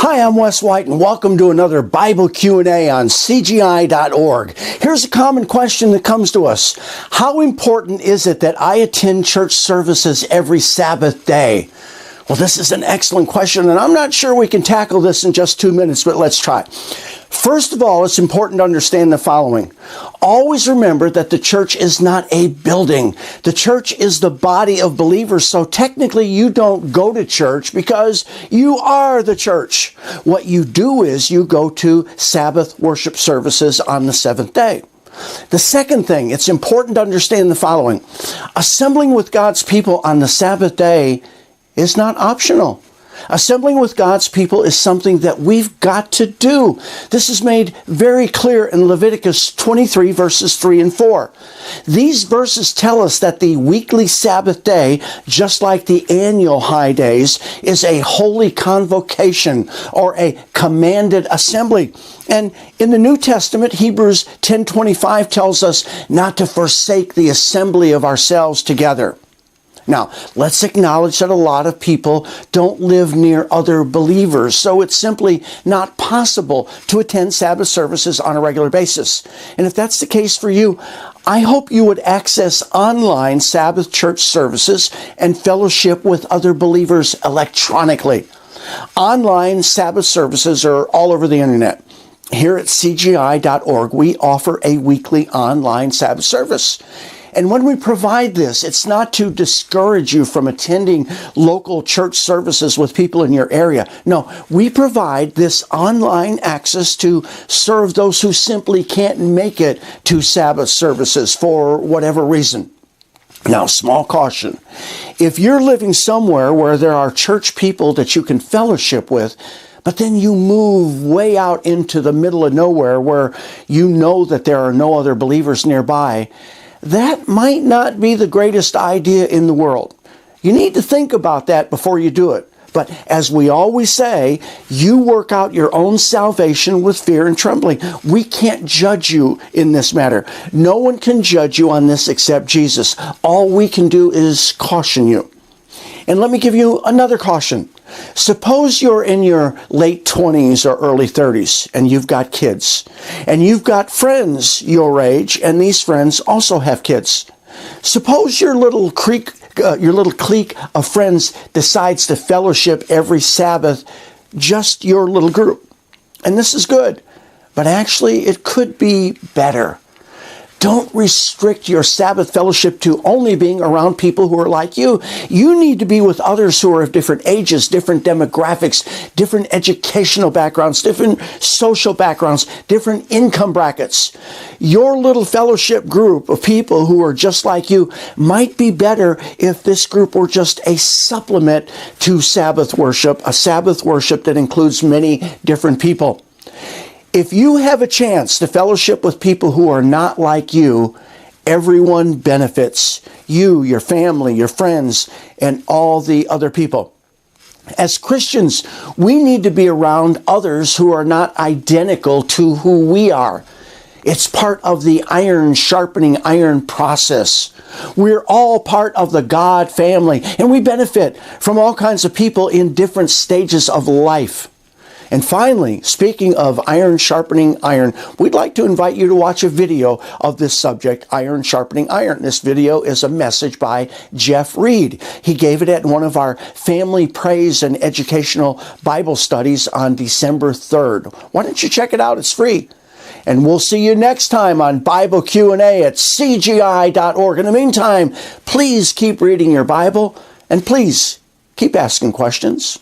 Hi, I'm Wes White, and welcome to another Bible Q&A on CGI.org. Here's a common question that comes to us. How important is it that I attend church services every Sabbath day? Well, this is an excellent question, and I'm not sure we can tackle this in just 2 minutes, but let's try. First of all, it's important to understand the following. Always remember that the church is not a building. The church is the body of believers, so technically you don't go to church because you are the church. What you do is you go to Sabbath worship services on the seventh day. The second thing, it's important to understand the following. Assembling with God's people on the Sabbath day is not optional. Assembling with God's people is something that we've got to do. This is made very clear in Leviticus 23, verses 3 and 4. These verses tell us that the weekly Sabbath day, just like the annual high days, is a holy convocation or a commanded assembly. And in the New Testament, Hebrews 10:25 tells us not to forsake the assembly of ourselves together. Now, let's acknowledge that a lot of people don't live near other believers, so it's simply not possible to attend Sabbath services on a regular basis. And if that's the case for you, I hope you would access online Sabbath church services and fellowship with other believers electronically. Online Sabbath services are all over the internet. Here at CGI.org, we offer a weekly online Sabbath service. And when we provide this, it's not to discourage you from attending local church services with people in your area. No, we provide this online access to serve those who simply can't make it to Sabbath services for whatever reason. Now, small caution. If you're living somewhere where there are church people that you can fellowship with, but then you move way out into the middle of nowhere where you know that there are no other believers nearby, that might not be the greatest idea in the world. You need to think about that before you do it. But as we always say, you work out your own salvation with fear and trembling. We can't judge you in this matter. No one can judge you on this except Jesus. All we can do is caution you. And let me give you another caution. Suppose you're in your late 20s or early 30s and you've got kids and you've got friends your age and these friends also have kids. Suppose your little clique of friends decides to fellowship every Sabbath, just your little group. And this is good, but actually it could be better. Don't restrict your Sabbath fellowship to only being around people who are like you. You need to be with others who are of different ages, different demographics, different educational backgrounds, different social backgrounds, different income brackets. Your little fellowship group of people who are just like you might be better if this group were just a supplement to Sabbath worship, a Sabbath worship that includes many different people. If you have a chance to fellowship with people who are not like you, everyone benefits. You, your family, your friends, and all the other people. As Christians, we need to be around others who are not identical to who we are. It's part of the iron sharpening iron process. We're all part of the God family, and we benefit from all kinds of people in different stages of life. And finally, speaking of iron sharpening iron, we'd like to invite you to watch a video of this subject, Iron Sharpening Iron. This video is a message by Jeff Reed. He gave it at one of our family praise and educational Bible studies on December 3rd. Why don't you check it out? It's free. And we'll see you next time on Bible Q&A at CGI.org. In the meantime, please keep reading your Bible and please keep asking questions.